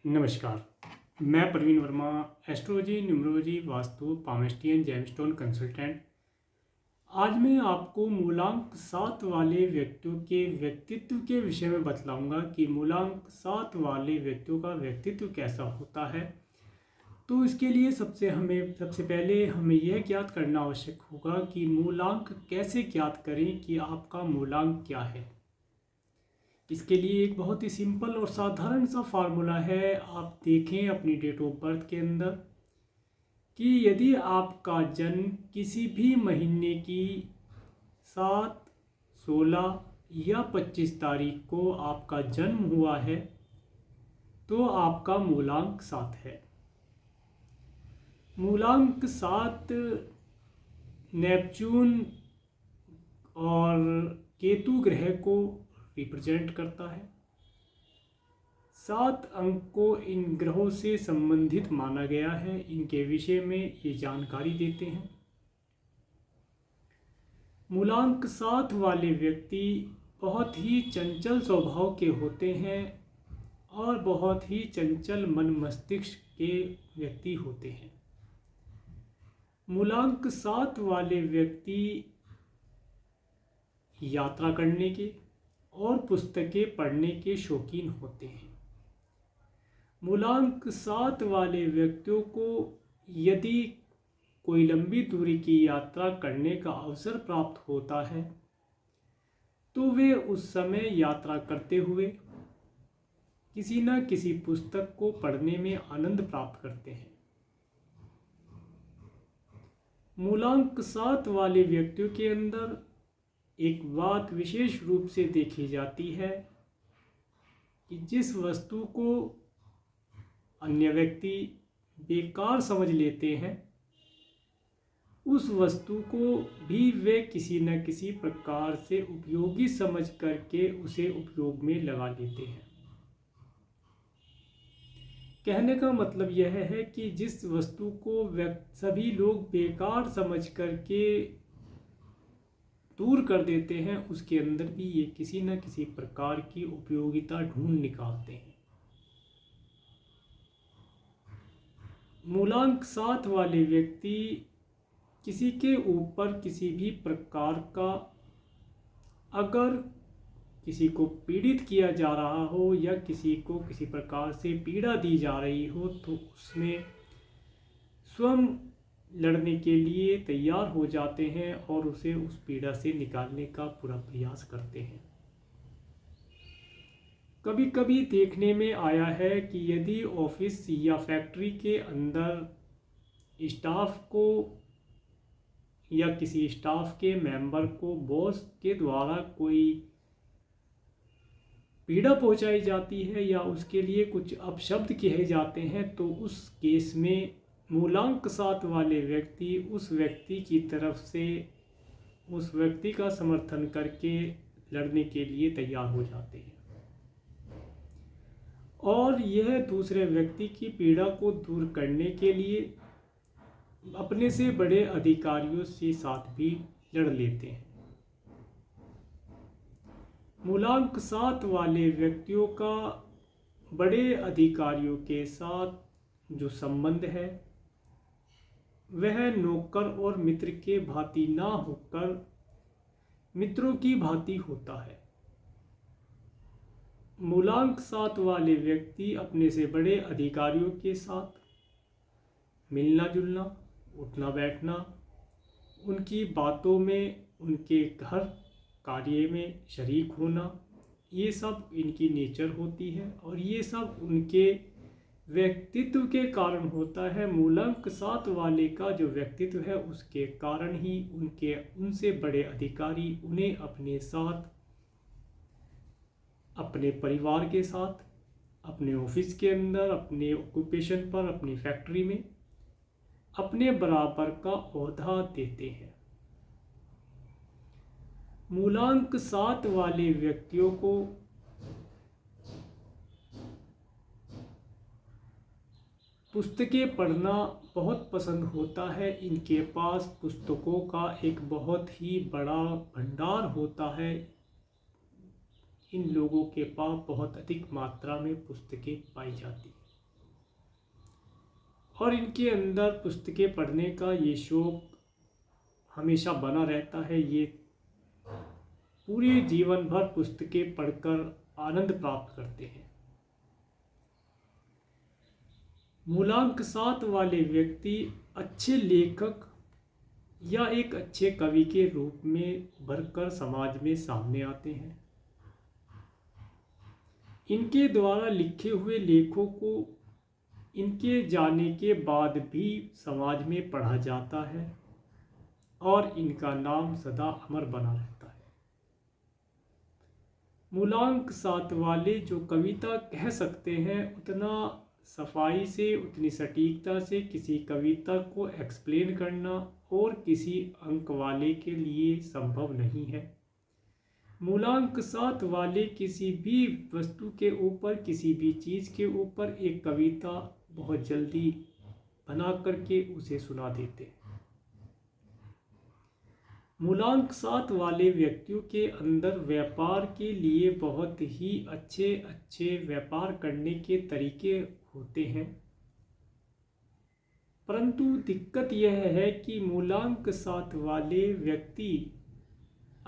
नमस्कार। मैं Praveen Verma, astrology, numerology, vastu, palmistry, gemstone consultant. आज मैं आपको मूलांक 7 वाले व्यक्तियों के व्यक्तित्व के विषय में बतलाऊंगा कि मूलांक 7 वाले व्यक्तियों का व्यक्तित्व कैसा होता है। तो इसके लिए सबसे पहले हमें यह ज्ञात करना आवश्यक होगा कि मूलांक कैसे ज्ञात करें कि आपका मूलांक क्या है। इसके लिए एक बहुत ही सिंपल और साधारण सा फार्मूला है। आप देखें अपनी डेट ऑफ बर्थ के अंदर कि यदि आपका जन्म किसी भी महीने की 7, 16 या 25 तारीख को आपका जन्म हुआ है तो आपका मूलांक 7 है। मूलांक 7 नेपच्यून और केतु ग्रह को रिप्रेजेंट करता है। 7 अंक को इन ग्रहों से संबंधित माना गया है। इनके विषय में ये जानकारी देते हैं। मूलांक 7 वाले व्यक्ति बहुत ही चंचल स्वभाव के होते हैं और बहुत ही चंचल मन मस्तिष्क के व्यक्ति होते हैं। मूलांक 7 वाले व्यक्ति यात्रा करने के और पुस्तकें पढ़ने के शौकीन होते हैं। मूलांक 7 वाले व्यक्तियों को यदि कोई लंबी दूरी की यात्रा करने का अवसर प्राप्त होता है तो वे उस समय यात्रा करते हुए किसी न किसी पुस्तक को पढ़ने में आनंद प्राप्त करते हैं। मूलांक 7 वाले व्यक्तियों के अंदर एक बात विशेष रूप से देखी जाती है कि जिस वस्तु को अन्य व्यक्ति बेकार समझ लेते हैं उस वस्तु को भी वे किसी न किसी प्रकार से उपयोगी समझ करके उसे उपयोग में लगा लेते हैं। कहने का मतलब यह है कि जिस वस्तु को सभी लोग बेकार समझ करके दूर कर देते हैं उसके अंदर भी ये किसी न किसी प्रकार की उपयोगिता ढूंढ निकालते हैं। मूलांक 7 वाले व्यक्ति किसी के ऊपर किसी भी प्रकार का अगर किसी को पीड़ित किया जा रहा हो या किसी को किसी प्रकार से पीड़ा दी जा रही हो तो उसमें स्वयं लड़ने के लिए तैयार हो जाते हैं और उसे उस पीड़ा से निकालने का पूरा प्रयास करते हैं। कभी कभी देखने में आया है कि यदि ऑफिस या फैक्ट्री के अंदर स्टाफ को या किसी स्टाफ के मेंबर को बॉस के द्वारा कोई पीड़ा पहुंचाई जाती है या उसके लिए कुछ अपशब्द कहे जाते हैं तो उस केस में मूलांक 7 वाले व्यक्ति उस व्यक्ति की तरफ से उस व्यक्ति का समर्थन करके लड़ने के लिए तैयार हो जाते हैं और यह दूसरे व्यक्ति की पीड़ा को दूर करने के लिए अपने से बड़े अधिकारियों से साथ भी लड़ लेते हैं। मूलांक 7 वाले व्यक्तियों का बड़े अधिकारियों के साथ जो संबंध है वह नौकर और मित्र के भांति ना होकर मित्रों की भांति होता है। मूलांक 7 वाले व्यक्ति अपने से बड़े अधिकारियों के साथ मिलना जुलना, उठना बैठना, उनकी बातों में, उनके घर कार्य में शरीक होना, ये सब इनकी नेचर होती है और ये सब उनके व्यक्तित्व के कारण होता है। मूलांक 7 वाले का जो व्यक्तित्व है उसके कारण ही उनसे बड़े अधिकारी उन्हें अपने साथ, अपने परिवार के साथ, अपने ऑफिस के अंदर, अपने ऑक्यूपेशन पर, अपनी फैक्ट्री में अपने बराबर का ओहदा देते हैं। मूलांक 7 वाले व्यक्तियों को पुस्तकें पढ़ना बहुत पसंद होता है। इनके पास पुस्तकों का एक बहुत ही बड़ा भंडार होता है। इन लोगों के पास बहुत अधिक मात्रा में पुस्तकें पाई जाती हैं। और इनके अंदर पुस्तकें पढ़ने का ये शौक़ हमेशा बना रहता है। ये पूरे जीवन भर पुस्तकें पढ़कर आनंद प्राप्त करते हैं। मूलांक 7 वाले व्यक्ति अच्छे लेखक या एक अच्छे कवि के रूप में उभरकर समाज में सामने आते हैं। इनके द्वारा लिखे हुए लेखों को इनके जाने के बाद भी समाज में पढ़ा जाता है और इनका नाम सदा अमर बना रहता है। मूलांक 7 वाले जो कविता कह सकते हैं, उतना सफाई से, उतनी सटीकता से किसी कविता को एक्सप्लेन करना और किसी अंक वाले के लिए संभव नहीं है। मूलांक 7 वाले किसी भी वस्तु के ऊपर, किसी भी चीज़ के ऊपर एक कविता बहुत जल्दी बना करके उसे सुना देते हैं। मूलांक 7 वाले व्यक्तियों के अंदर व्यापार के लिए बहुत ही अच्छे अच्छे व्यापार करने के तरीके होते हैं, परंतु दिक्कत यह है कि मूलांक 7 वाले व्यक्ति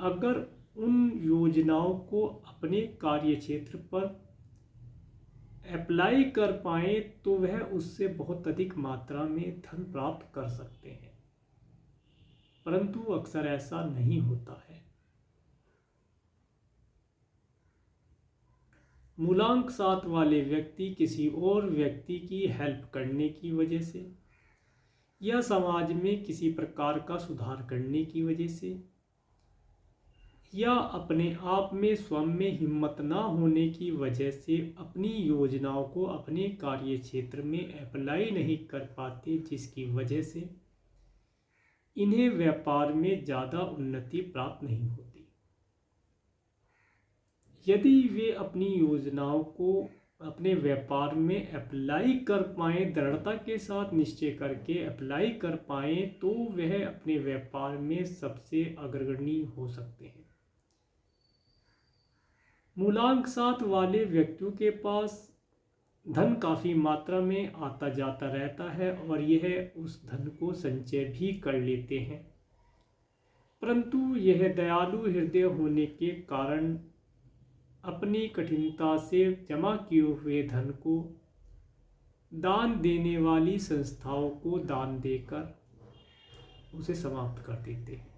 अगर उन योजनाओं को अपने कार्य क्षेत्र पर अप्लाई कर पाए तो वह उससे बहुत अधिक मात्रा में धन प्राप्त कर सकते हैं, परंतु अक्सर ऐसा नहीं होता है। मूलांक 7 वाले व्यक्ति किसी और व्यक्ति की हेल्प करने की वजह से या समाज में किसी प्रकार का सुधार करने की वजह से या अपने आप में स्वयं में हिम्मत ना होने की वजह से अपनी योजनाओं को अपने कार्य क्षेत्र में अप्लाई नहीं कर पाते, जिसकी वजह से इन्हें व्यापार में ज़्यादा उन्नति प्राप्त नहीं होती। यदि वे अपनी योजनाओं को अपने व्यापार में अप्लाई कर पाएँ, दृढ़ता के साथ निश्चय करके अप्लाई कर पाएँ, तो वह अपने व्यापार में सबसे अग्रगण्य हो सकते हैं। मूलांक 7 वाले व्यक्तियों के पास धन काफ़ी मात्रा में आता जाता रहता है और यह उस धन को संचय भी कर लेते हैं, परंतु यह दयालु हृदय होने के कारण अपनी कठिनता से जमा किए हुए धन को दान देने वाली संस्थाओं को दान देकर उसे समाप्त कर देते हैं।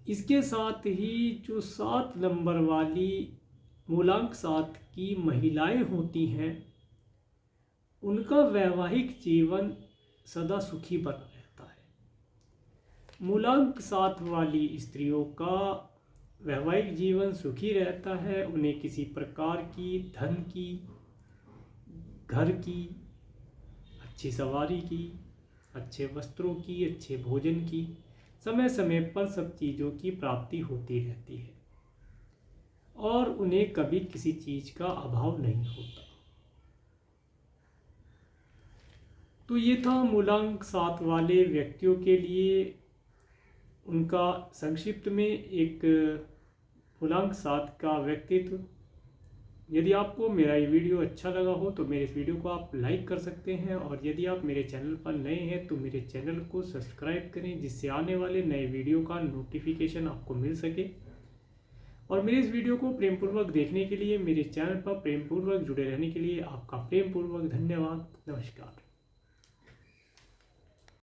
इसके साथ ही जो 7 नंबर वाली मूलांक 7 की महिलाएं होती हैं, उनका वैवाहिक जीवन सदा सुखी बना रहता है। मूलांक 7 वाली स्त्रियों का वैवाहिक जीवन सुखी रहता है। उन्हें किसी प्रकार की धन की, घर की, अच्छी सवारी की, अच्छे वस्त्रों की, अच्छे भोजन की, समय समय पर सब चीज़ों की प्राप्ति होती रहती है और उन्हें कभी किसी चीज़ का अभाव नहीं होता। तो ये था मूलांक 7 वाले व्यक्तियों के लिए उनका संक्षिप्त में एक मूलांक 7 का व्यक्तित्व। यदि आपको मेरा ये वीडियो अच्छा लगा हो तो मेरे इस वीडियो को आप लाइक कर सकते हैं, और यदि आप मेरे चैनल पर नए हैं तो मेरे चैनल को सब्सक्राइब करें, जिससे आने वाले नए वीडियो का नोटिफिकेशन आपको मिल सके। और मेरे इस वीडियो को प्रेमपूर्वक देखने के लिए, मेरे चैनल पर प्रेमपूर्वक जुड़े रहने के लिए आपका प्रेमपूर्वक धन्यवाद। नमस्कार।